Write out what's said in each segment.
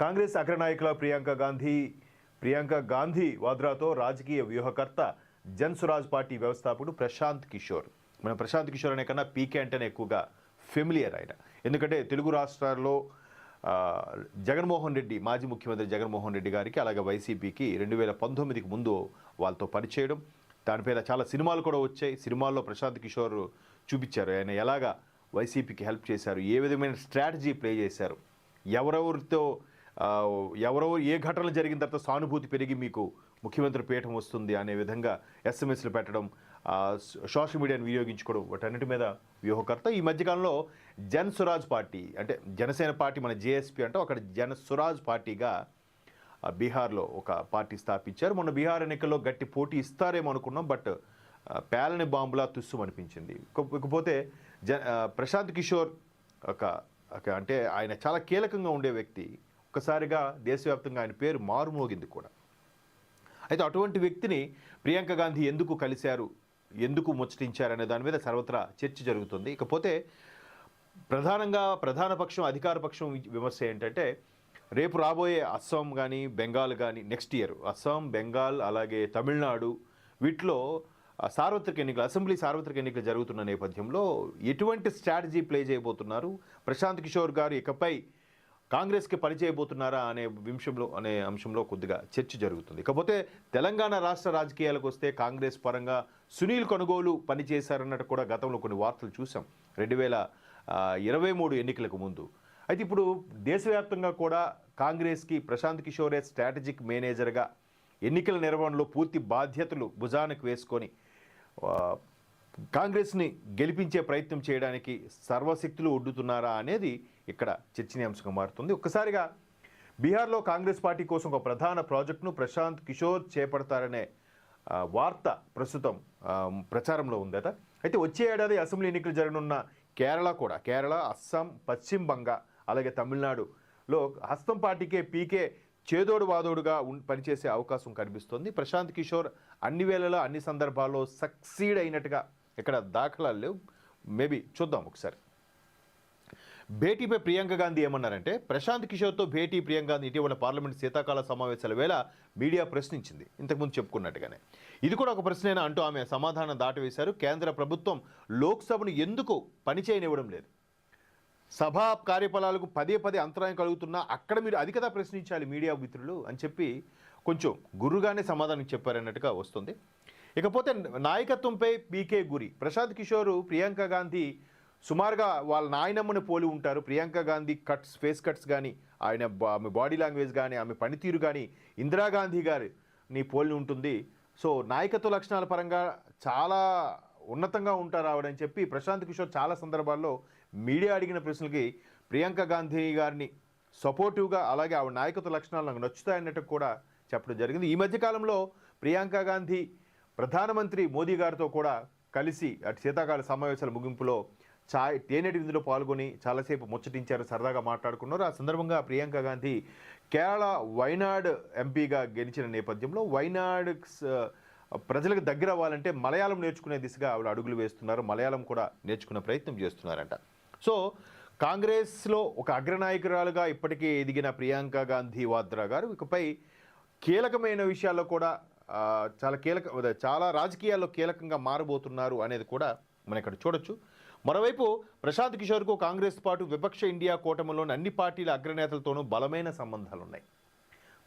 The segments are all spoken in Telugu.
కాంగ్రెస్ అగ్రనాయకుల ప్రియాంక గాంధీ వాద్రాతో రాజకీయ వ్యూహకర్త జన్సురాజ్ పార్టీ వ్యవస్థాపకుడు ప్రశాంత్ కిషోర్. మనం ప్రశాంత్ కిషోర్ అనే కన్నా పీకే అంటేనే ఎక్కువగా ఫెమిలియర్ ఆయన. ఎందుకంటే తెలుగు రాష్ట్రాల్లో జగన్మోహన్ రెడ్డి, మాజీ ముఖ్యమంత్రి జగన్మోహన్ రెడ్డి గారికి అలాగే వైసీపీకి 2019కి ముందు వాళ్ళతో పనిచేయడం, దానిపైన చాలా సినిమాలు కూడా వచ్చాయి. సినిమాల్లో ప్రశాంత్ కిషోర్ చూపించారు ఆయన ఎలాగా వైసీపీకి హెల్ప్ చేశారు, ఏ విధమైన స్ట్రాటజీ ప్లే చేశారు, ఎవరెవరు ఏ ఘటనలు జరిగిన తర్వాత సానుభూతి పెరిగి మీకు ముఖ్యమంత్రి పీఠం వస్తుంది అనే విధంగా ఎస్ఎంఎస్లు పెట్టడం, సోషల్ మీడియాను వినియోగించుకోవడం, వాటన్నిటి మీద వ్యూహకర్త. ఈ మధ్యకాలంలో జన్ స్వరాజ్ పార్టీ అంటే జనసేన పార్టీ, మన జేఎస్పీ అంటే అక్కడ జన స్వరాజ్ పార్టీగా బీహార్లో ఒక పార్టీ స్థాపించారు. మొన్న బీహార్ ఎన్నికల్లో గట్టి పోటీ ఇస్తారేమో అనుకున్నాం, బట్ పేలని బాంబులా తుస్సు అనిపించింది. ఇకపోతే ప్రశాంత్ కిషోర్ అంటే ఆయన చాలా కీలకంగా ఉండే వ్యక్తి. ఒక్కసారిగా దేశవ్యాప్తంగా ఆయన పేరు మారుమోగింది కూడా. అయితే అటువంటి వ్యక్తిని ప్రియాంక గాంధీ ఎందుకు కలిశారు, ఎందుకు ముచ్చటించారనే దాని మీద సర్వత్రా చర్చ జరుగుతుంది. ఇకపోతే ప్రధాన పక్షం, అధికార పక్షం విమర్శ ఏంటంటే రేపు రాబోయే అస్సాం కానీ బెంగాల్ కానీ నెక్స్ట్ ఇయర్ అస్సాం, బెంగాల్ అలాగే తమిళనాడు వీటిలో అసెంబ్లీ సార్వత్రిక ఎన్నికలు జరుగుతున్న నేపథ్యంలో ఎటువంటి స్ట్రాటజీ ప్లే చేయబోతున్నారు, ప్రశాంత్ కిషోర్ గారు ఇకపై కాంగ్రెస్కి పనిచేయబోతున్నారా అనే అంశంలో కొద్దిగా చర్చ జరుగుతుంది. ఇకపోతే తెలంగాణ రాష్ట్ర రాజకీయాలకు వస్తే కాంగ్రెస్ పరంగా సునీల్ కొనుగోలు పనిచేశారన్నట్టు కూడా గతంలో కొన్ని వార్తలు చూసాం 2023 ఎన్నికలకు ముందు. అయితే ఇప్పుడు దేశవ్యాప్తంగా కూడా కాంగ్రెస్కి ప్రశాంత్ కిషోరే స్ట్రాటజిక్ మేనేజర్గా ఎన్నికల నిర్వహణలో పూర్తి బాధ్యతలు భుజానికి వేసుకొని కాంగ్రెస్ని గెలిపించే ప్రయత్నం చేయడానికి సర్వశక్తులు ఒడ్డుతున్నారా అనేది ఇక్కడ చర్చనీయాంశంగా మారుతుంది. ఒక్కసారిగా బీహార్లో కాంగ్రెస్ పార్టీ కోసం ఒక ప్రధాన ప్రాజెక్టును ప్రశాంత్ కిషోర్ చేపడతారనే వార్త ప్రస్తుతం ప్రచారంలో ఉందట. అయితే వచ్చే ఏడాది అసెంబ్లీ ఎన్నికలు జరగనున్న కేరళ, అస్సాం, పశ్చిమ బంగాల్ అలాగే తమిళనాడులో హస్తం పార్టీకే పీకే చేదోడు వాదోడుగా పనిచేసే అవకాశం కనిపిస్తోంది. ప్రశాంత్ కిషోర్ అన్ని వేళలా అన్ని సందర్భాల్లో సక్సీడ్ అయినట్టుగా ఇక్కడ దాఖలాలు లేవు. మేబీ చూద్దాం ఒకసారి. భేటీపై ప్రియాంక గాంధీ ఏమన్నారంటే, ప్రశాంత్ కిషోర్తో భేటీ ప్రియాంక గాంధీ ఇటీవల పార్లమెంట్ శీతాకాల సమావేశాల వేళ మీడియా ప్రశ్నించింది. ఇంతకుముందు చెప్పుకున్నట్టుగానే ఇది కూడా ఒక ప్రశ్నేనా అంటూ ఆమె సమాధానం దాటవేశారు. కేంద్ర ప్రభుత్వం లోక్సభను ఎందుకు పనిచేయనివ్వడం లేదు, సభా కార్యకలాపాలకు పదే అంతరాయం కలుగుతున్నా అక్కడ మీరు అది కదా ప్రశ్నించాలి మీడియా మిత్రులు అని చెప్పి కొంచెం గుర్రుగానే సమాధానం చెప్పారన్నట్టుగా వస్తుంది. ఇకపోతే నాయకత్వంపై పీకే గురి. ప్రశాంత్ కిషోర్ ప్రియాంక గాంధీ సుమారుగా వాళ్ళ నాయనమ్మని పోలి ఉంటారు. ప్రియాంక గాంధీ ఫేస్ కట్స్ కానీ ఆమె బాడీ లాంగ్వేజ్ కానీ ఆమె పనితీరు కానీ ఇందిరాగాంధీ గారిని పోలి ఉంటుంది. సో నాయకత్వ లక్షణాల పరంగా చాలా ఉన్నతంగా ఉంటారు ఆవిడని చెప్పి ప్రశాంత్ కిషోర్ చాలా సందర్భాల్లో మీడియా అడిగిన ప్రశ్నలకి ప్రియాంక గాంధీ గారిని సపోర్టివ్గా అలాగే ఆవిడ నాయకత్వ లక్షణాలు నాకు నచ్చుతాయన్నట్టు కూడా చెప్పడం జరిగింది. ఈ మధ్యకాలంలో ప్రియాంక గాంధీ ప్రధానమంత్రి మోదీ గారితో కూడా కలిసి అటు శీతాకాల సమావేశాల ముగింపులో తేనెటి విందులో పాల్గొని చాలాసేపు ముచ్చటించారు, సరదాగా మాట్లాడుకున్నారు. ఆ సందర్భంగా ప్రియాంక గాంధీ కేరళ వైనాడ్ ఎంపీగా గెలిచిన నేపథ్యంలో వైనాడ్ ప్రజలకు దగ్గర అవ్వాలంటే మలయాళం నేర్చుకునే దిశగా ఆవిడ అడుగులు వేస్తున్నారు, మలయాళం కూడా నేర్చుకునే ప్రయత్నం చేస్తున్నారంట. సో కాంగ్రెస్లో ఒక అగ్రనాయకురాలుగా ఇప్పటికే ఎదిగిన ప్రియాంక గాంధీ వాద్రా గారు ఇకపై కీలకమైన విషయాల్లో కూడా చాలా రాజకీయాల్లో కీలకంగా మారబోతున్నారు అనేది కూడా మనం ఇక్కడ చూడొచ్చు. మరోవైపు ప్రశాంత్ కిషోర్కు కాంగ్రెస్ పాటు విపక్ష ఇండియా కూటమిలోని అన్ని పార్టీల అగ్రనేతలతోనూ బలమైన సంబంధాలు ఉన్నాయి.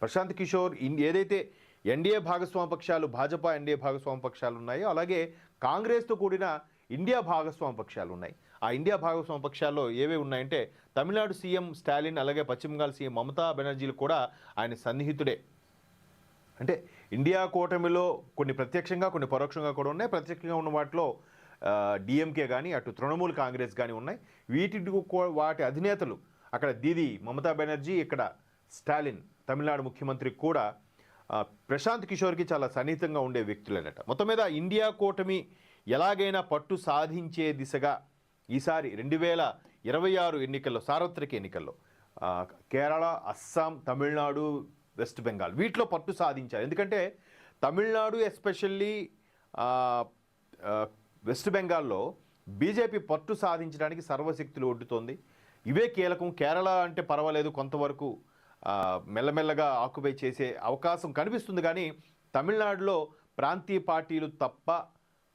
ప్రశాంత్ కిషోర్ ఏదైతే ఎన్డీఏ భాగస్వామ్య పక్షాలు, భాజపా ఎన్డీఏ భాగస్వామ్య పక్షాలు ఉన్నాయో అలాగే కాంగ్రెస్తో కూడిన ఇండియా భాగస్వామ్య పక్షాలు ఉన్నాయి. ఆ ఇండియా భాగస్వామ్య పక్షాల్లో ఏవే ఉన్నాయంటే తమిళనాడు సీఎం స్టాలిన్ అలాగే పశ్చిమ బెంగాల్ సీఎం మమతా బెనర్జీలు కూడా ఆయన సన్నిహితుడే. అంటే ఇండియా కూటమిలో కొన్ని ప్రత్యక్షంగా కొన్ని పరోక్షంగా కూడా ఉన్నాయి. ప్రత్యక్షంగా ఉన్న వాటిలో డిఎంకే కానీ అటు తృణమూల్ కాంగ్రెస్ కానీ ఉన్నాయి. వాటి అధినేతలు అక్కడ దీదీ మమతా బెనర్జీ, ఇక్కడ స్టాలిన్ తమిళనాడు ముఖ్యమంత్రి కూడా ప్రశాంత్ కిషోర్కి చాలా సన్నిహితంగా ఉండే వ్యక్తులన్నట. మొత్తం మీద ఇండియా కూటమి ఎలాగైనా పట్టు సాధించే దిశగా ఈసారి 2026 ఎన్నికల్లో సార్వత్రిక ఎన్నికల్లో కేరళ, అస్సాం, తమిళనాడు, వెస్ట్ బెంగాల్ వీటిలో పట్టు సాధించారు. ఎందుకంటే తమిళనాడు ఎస్పెషల్లీ వెస్ట్ బెంగాల్లో బీజేపీ పట్టు సాధించడానికి సర్వశక్తులు ఒడ్డుతోంది. ఇవే కీలకం. కేరళ అంటే పర్వాలేదు, కొంతవరకు మెల్లమెల్లగా ఆక్యుపై చేసే అవకాశం కనిపిస్తుంది. కానీ తమిళనాడులో ప్రాంతీయ పార్టీలు తప్ప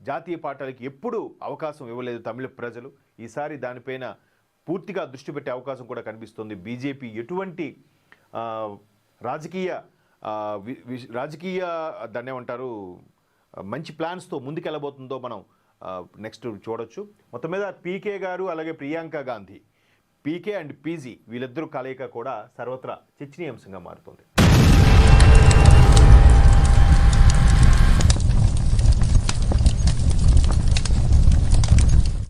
జాతీయ పార్టీలకు ఎప్పుడూ అవకాశం ఇవ్వలేదు తమిళ ప్రజలు. ఈసారి దానిపైన పూర్తిగా దృష్టి పెట్టే అవకాశం కూడా కనిపిస్తుంది. బీజేపీ ఎటువంటి రాజకీయ దాన్ని ఏమంటారు మంచి ప్లాన్స్తో ముందుకెళ్ళబోతుందో మనం నెక్స్ట్ చూడొచ్చు. మొత్తం మీద పీకే గారు అలాగే ప్రియాంక గాంధీ, పీకే అండ్ పీజీ వీళ్ళిద్దరూ కలయిక కూడా సర్వత్రా చర్చనీయాంశంగా మారుతుంది.